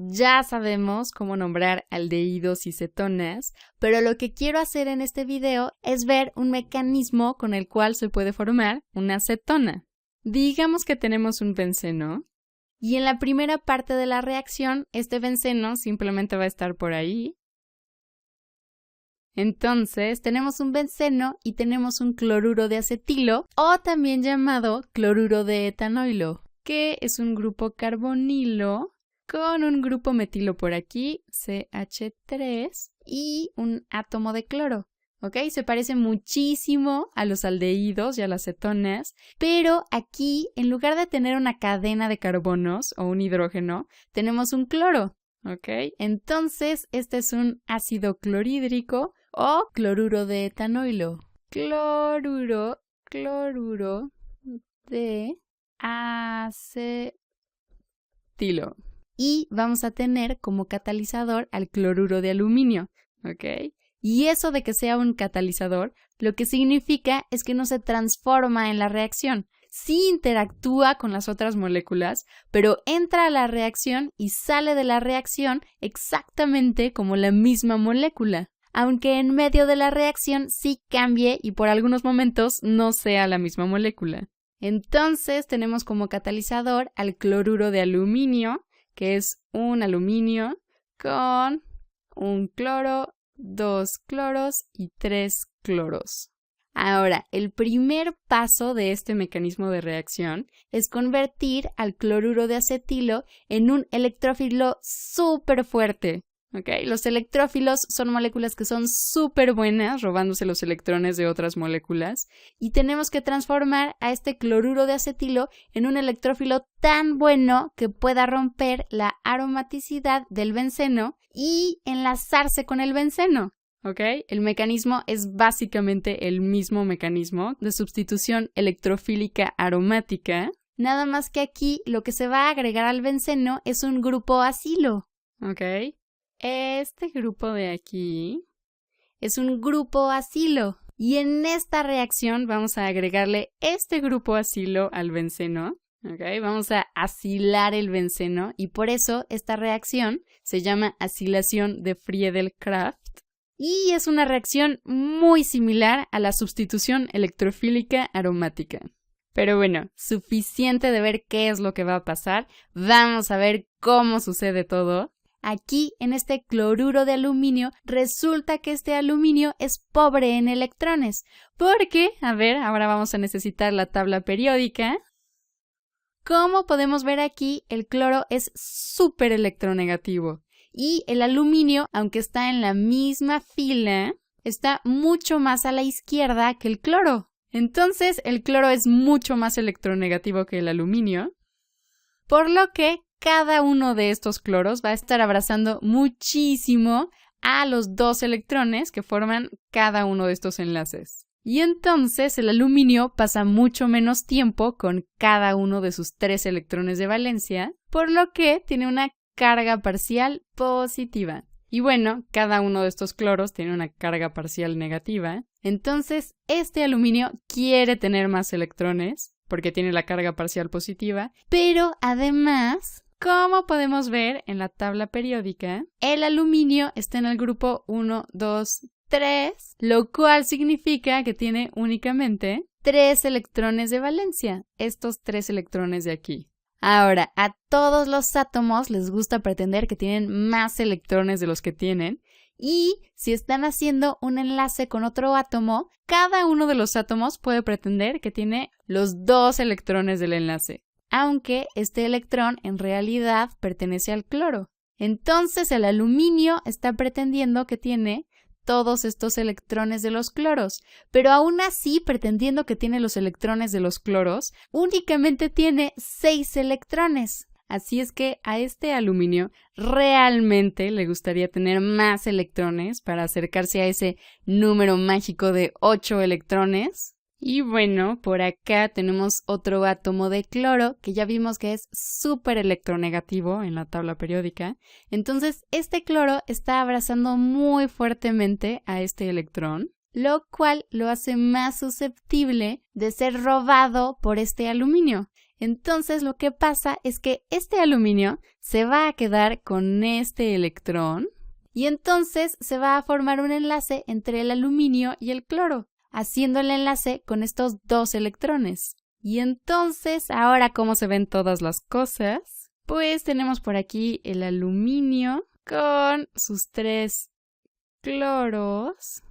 Ya sabemos cómo nombrar aldehídos y cetonas, pero lo que quiero hacer en este video es ver un mecanismo con el cual se puede formar una cetona. Digamos que tenemos un benceno y en la primera parte de la reacción este benceno simplemente va a estar por ahí. Entonces tenemos un benceno y tenemos un cloruro de acetilo o también llamado cloruro de etanoilo, que es un grupo carbonilo con un grupo metilo por aquí, CH3, y un átomo de cloro. ¿Ok? Se parece muchísimo a los aldehídos y a las cetonas, pero aquí, en lugar de tener una cadena de carbonos o un hidrógeno, tenemos un cloro. ¿Ok? Entonces, este es un ácido clorhídrico o cloruro de etanoilo. Cloruro de acetilo. Y vamos a tener como catalizador al cloruro de aluminio, ¿ok? Y eso de que sea un catalizador, lo que significa es que no se transforma en la reacción. Sí interactúa con las otras moléculas, pero entra a la reacción y sale de la reacción exactamente como la misma molécula, aunque en medio de la reacción sí cambie y por algunos momentos no sea la misma molécula. Entonces tenemos como catalizador al cloruro de aluminio, que es un aluminio con un cloro, 2 cloros y 3 cloros. Ahora, el primer paso de este mecanismo de reacción es convertir al cloruro de acetilo en un electrófilo súper fuerte. ¿Okay? Los electrófilos son moléculas que son súper buenas, robándose los electrones de otras moléculas, y tenemos que transformar a este cloruro de acetilo en un electrófilo tan bueno que pueda romper la aromaticidad del benceno y enlazarse con el benceno. ¿Okay? El mecanismo es básicamente el mismo mecanismo de sustitución electrofílica aromática, nada más que aquí lo que se va a agregar al benceno es un grupo acilo. ¿Ok? Este grupo de aquí es un grupo acilo y en esta reacción vamos a agregarle este grupo acilo al benceno. ¿Okay? Vamos a acilar el benceno y por eso esta reacción se llama acilación de Friedel-Crafts y es una reacción muy similar a la sustitución electrofílica aromática. Pero bueno, suficiente de ver qué es lo que va a pasar. Vamos a ver cómo sucede todo. Aquí, en este cloruro de aluminio, resulta que este aluminio es pobre en electrones, porque, a ver, ahora vamos a necesitar la tabla periódica. Como podemos ver aquí, el cloro es súper electronegativo y el aluminio, aunque está en la misma fila, está mucho más a la izquierda que el cloro. Entonces, el cloro es mucho más electronegativo que el aluminio, por lo que cada uno de estos cloros va a estar abrazando muchísimo a los 2 electrones que forman cada uno de estos enlaces. Y entonces el aluminio pasa mucho menos tiempo con cada uno de sus 3 electrones de valencia, por lo que tiene una carga parcial positiva. Y bueno, cada uno de estos cloros tiene una carga parcial negativa. Entonces, este aluminio quiere tener más electrones, porque tiene la carga parcial positiva, pero además, como podemos ver en la tabla periódica, el aluminio está en el grupo 1, 2, 3, lo cual significa que tiene únicamente 3 electrones de valencia, estos 3 electrones de aquí. Ahora, a todos los átomos les gusta pretender que tienen más electrones de los que tienen, y si están haciendo un enlace con otro átomo, cada uno de los átomos puede pretender que tiene los 2 electrones del enlace, aunque este electrón en realidad pertenece al cloro. Entonces el aluminio está pretendiendo que tiene todos estos electrones de los cloros, pero aún así, pretendiendo que tiene los electrones de los cloros, únicamente tiene 6 electrones. Así es que a este aluminio realmente le gustaría tener más electrones para acercarse a ese número mágico de 8 electrones. Y bueno, por acá tenemos otro átomo de cloro que ya vimos que es súper electronegativo en la tabla periódica. Entonces, este cloro está abrazando muy fuertemente a este electrón, lo cual lo hace más susceptible de ser robado por este aluminio. Entonces lo que pasa es que este aluminio se va a quedar con este electrón y entonces se va a formar un enlace entre el aluminio y el cloro, haciendo el enlace con estos dos electrones. Y entonces, ahora, ¿cómo se ven todas las cosas? Pues tenemos por aquí el aluminio con sus 3 cloros,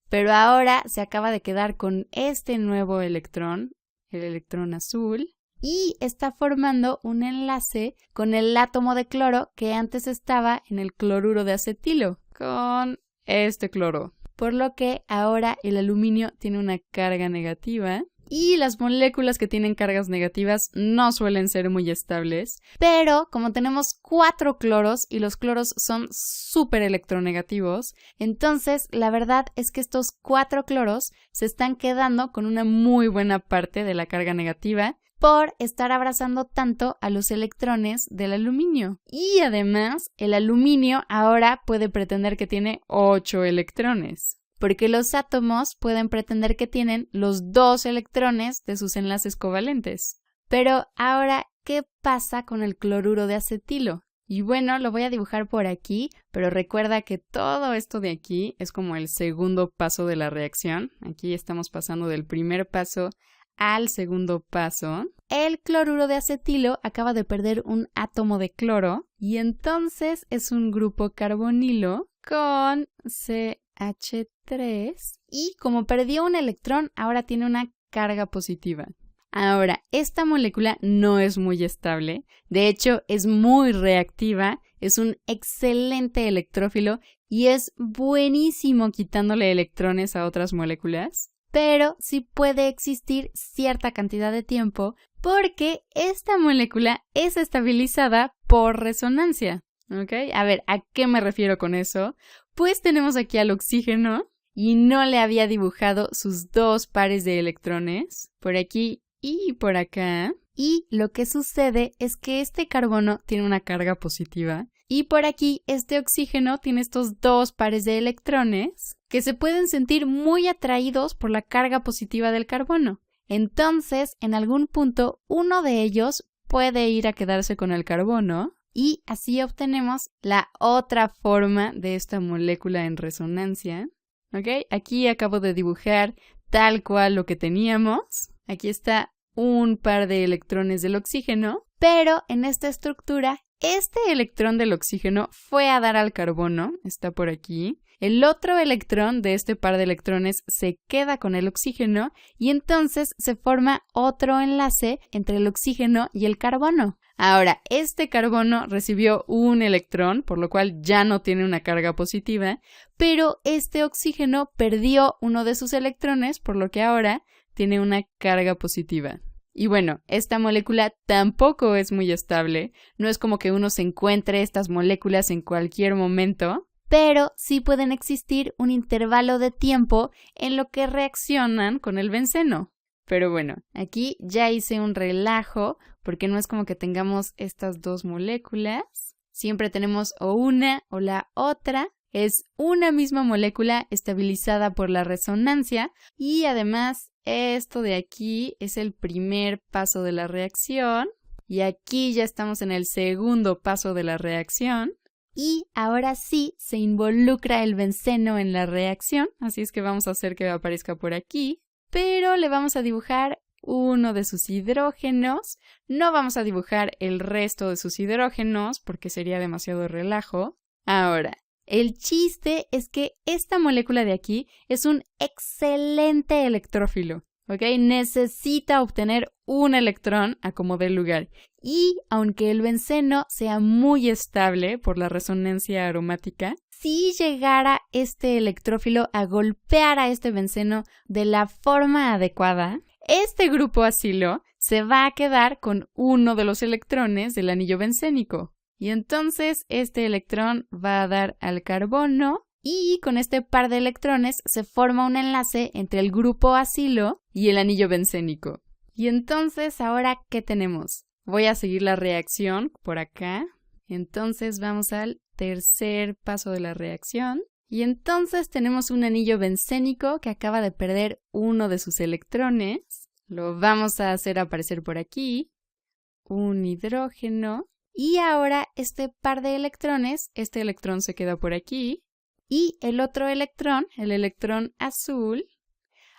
pero ahora se acaba de quedar con este nuevo electrón, el electrón azul, y está formando un enlace con el átomo de cloro que antes estaba en el cloruro de acetilo, con este cloro. Por lo que ahora el aluminio tiene una carga negativa y las moléculas que tienen cargas negativas no suelen ser muy estables, pero como tenemos 4 cloros y los cloros son súper electronegativos, entonces la verdad es que estos 4 cloros se están quedando con una muy buena parte de la carga negativa por estar abrazando tanto a los electrones del aluminio. Y además, el aluminio ahora puede pretender que tiene 8 electrones, porque los átomos pueden pretender que tienen los 2 electrones de sus enlaces covalentes. Pero ahora, ¿qué pasa con el cloruro de acetilo? Y bueno, lo voy a dibujar por aquí, pero recuerda que todo esto de aquí es como el segundo paso de la reacción. Aquí estamos pasando del primer paso al segundo paso. El cloruro de acetilo acaba de perder un átomo de cloro y entonces es un grupo carbonilo con CH3 y como perdió un electrón ahora tiene una carga positiva. Ahora, esta molécula no es muy estable, de hecho es muy reactiva, es un excelente electrófilo y es buenísimo quitándole electrones a otras moléculas. Pero sí puede existir cierta cantidad de tiempo porque esta molécula es estabilizada por resonancia, ¿ok? A ver, ¿a qué me refiero con eso? Pues tenemos aquí al oxígeno y no le había dibujado sus 2 pares de electrones, por aquí y por acá. Y lo que sucede es que este carbono tiene una carga positiva y por aquí este oxígeno tiene estos 2 pares de electrones que se pueden sentir muy atraídos por la carga positiva del carbono. Entonces, en algún punto, uno de ellos puede ir a quedarse con el carbono y así obtenemos la otra forma de esta molécula en resonancia. ¿Ok? Aquí acabo de dibujar tal cual lo que teníamos. Aquí está un par de electrones del oxígeno, pero en esta estructura, este electrón del oxígeno fue a dar al carbono, está por aquí. El otro electrón de este par de electrones se queda con el oxígeno y entonces se forma otro enlace entre el oxígeno y el carbono. Ahora, este carbono recibió un electrón, por lo cual ya no tiene una carga positiva, pero este oxígeno perdió uno de sus electrones, por lo que ahora tiene una carga positiva. Y bueno, esta molécula tampoco es muy estable, no es como que uno se encuentre estas moléculas en cualquier momento, pero sí pueden existir un intervalo de tiempo en lo que reaccionan con el benceno. Pero bueno, aquí ya hice un relajo porque no es como que tengamos estas 2 moléculas, siempre tenemos o una o la otra. Es una misma molécula estabilizada por la resonancia y además esto de aquí es el primer paso de la reacción y aquí ya estamos en el segundo paso de la reacción y ahora sí se involucra el benceno en la reacción, así es que vamos a hacer que aparezca por aquí, pero le vamos a dibujar uno de sus hidrógenos, no vamos a dibujar el resto de sus hidrógenos porque sería demasiado relajo. Ahora, el chiste es que esta molécula de aquí es un excelente electrófilo, ¿ok? Necesita obtener un electrón a como dé lugar. Y aunque el benceno sea muy estable por la resonancia aromática, si llegara este electrófilo a golpear a este benceno de la forma adecuada, este grupo acilo se va a quedar con uno de los electrones del anillo bencénico. Y entonces este electrón va a dar al carbono y con este par de electrones se forma un enlace entre el grupo acilo y el anillo bencénico. Y entonces, ¿ahora qué tenemos? Voy a seguir la reacción por acá. Entonces vamos al tercer paso de la reacción. Y entonces tenemos un anillo bencénico que acaba de perder uno de sus electrones. Lo vamos a hacer aparecer por aquí. Un hidrógeno. Y ahora este par de electrones, este electrón se queda por aquí. Y el otro electrón, el electrón azul,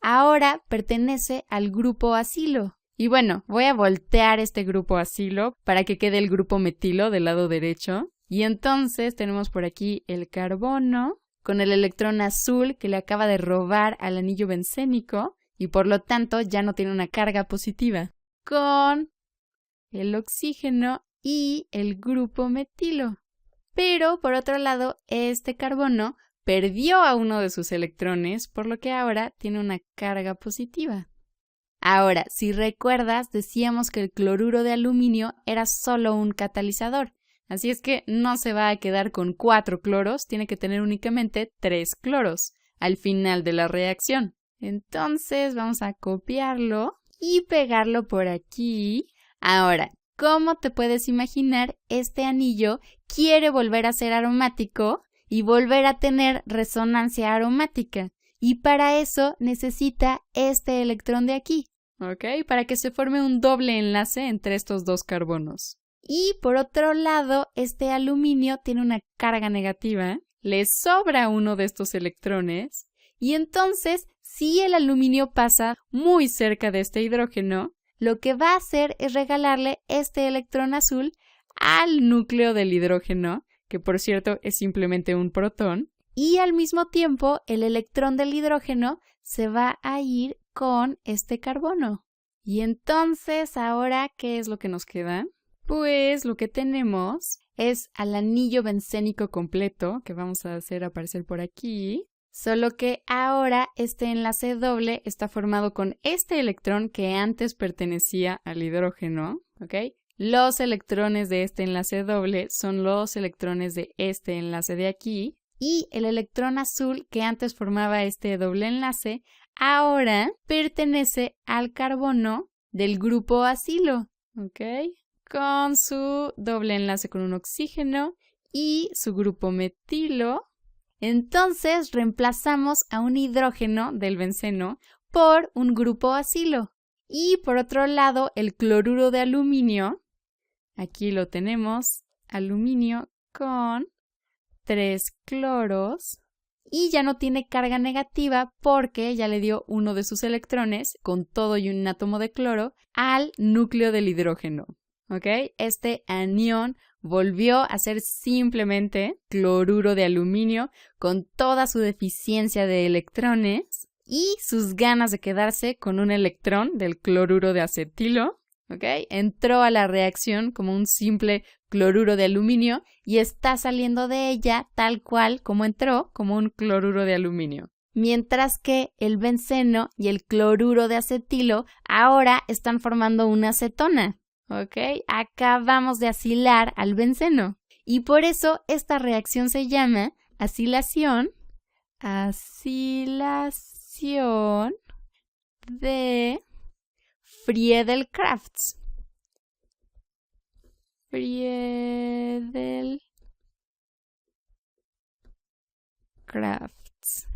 ahora pertenece al grupo acilo. Y bueno, voy a voltear este grupo acilo para que quede el grupo metilo del lado derecho. Y entonces tenemos por aquí el carbono con el electrón azul que le acaba de robar al anillo bencénico y por lo tanto ya no tiene una carga positiva. Con el oxígeno y el grupo metilo. Pero por otro lado, este carbono perdió a uno de sus electrones, por lo que ahora tiene una carga positiva. Ahora, si recuerdas, decíamos que el cloruro de aluminio era solo un catalizador. Así es que no se va a quedar con 4 cloros, tiene que tener únicamente 3 cloros al final de la reacción. Entonces vamos a copiarlo y pegarlo por aquí. Ahora, ¿cómo te puedes imaginar? Este anillo quiere volver a ser aromático y volver a tener resonancia aromática. Y para eso necesita este electrón de aquí, ¿ok? Para que se forme un doble enlace entre estos dos carbonos. Y por otro lado, este aluminio tiene una carga negativa, le sobra uno de estos electrones, y entonces, si el aluminio pasa muy cerca de este hidrógeno, lo que va a hacer es regalarle este electrón azul al núcleo del hidrógeno, que por cierto es simplemente un protón, y al mismo tiempo el electrón del hidrógeno se va a ir con este carbono. Y entonces, ahora, ¿qué es lo que nos queda? Pues lo que tenemos es al anillo bencénico completo, que vamos a hacer aparecer por aquí, solo que ahora este enlace doble está formado con este electrón que antes pertenecía al hidrógeno, ¿ok? Los electrones de este enlace doble son los electrones de este enlace de aquí, y el electrón azul que antes formaba este doble enlace, ahora pertenece al carbono del grupo acilo, ¿ok? Con su doble enlace con un oxígeno y su grupo metilo. Entonces reemplazamos a un hidrógeno del benceno por un grupo acilo. Y por otro lado, el cloruro de aluminio, aquí lo tenemos, aluminio con 3 cloros. Y ya no tiene carga negativa porque ya le dio uno de sus electrones, con todo y un átomo de cloro, al núcleo del hidrógeno. ¿Ok? Este anión volvió a ser simplemente cloruro de aluminio con toda su deficiencia de electrones y sus ganas de quedarse con un electrón del cloruro de acetilo. ¿Ok? Entró a la reacción como un simple cloruro de aluminio y está saliendo de ella tal cual como entró, como un cloruro de aluminio. Mientras que el benceno y el cloruro de acetilo ahora están formando una acetona. ¿Ok? Acabamos de acilar al benceno. Y por eso esta reacción se llama acilación de Friedel-Crafts. Friedel-Crafts.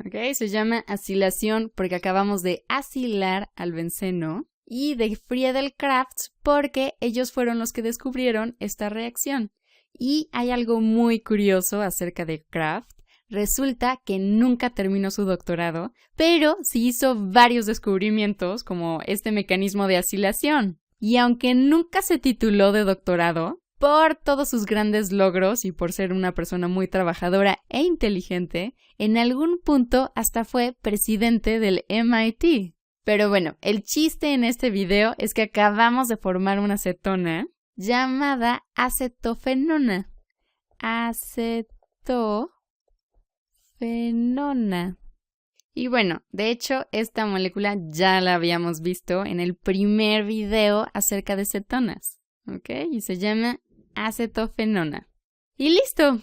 ¿Ok? Se llama acilación porque acabamos de acilar al benceno. Y de Friedel-Crafts porque ellos fueron los que descubrieron esta reacción. Y hay algo muy curioso acerca de Kraft. Resulta que nunca terminó su doctorado, pero sí hizo varios descubrimientos como este mecanismo de acilación. Y aunque nunca se tituló de doctorado, por todos sus grandes logros y por ser una persona muy trabajadora e inteligente, en algún punto hasta fue presidente del MIT. Pero bueno, el chiste en este video es que acabamos de formar una acetona llamada acetofenona. Acetofenona. Y bueno, de hecho, esta molécula ya la habíamos visto en el primer video acerca de cetonas, ¿ok? Y se llama acetofenona. ¡Y listo!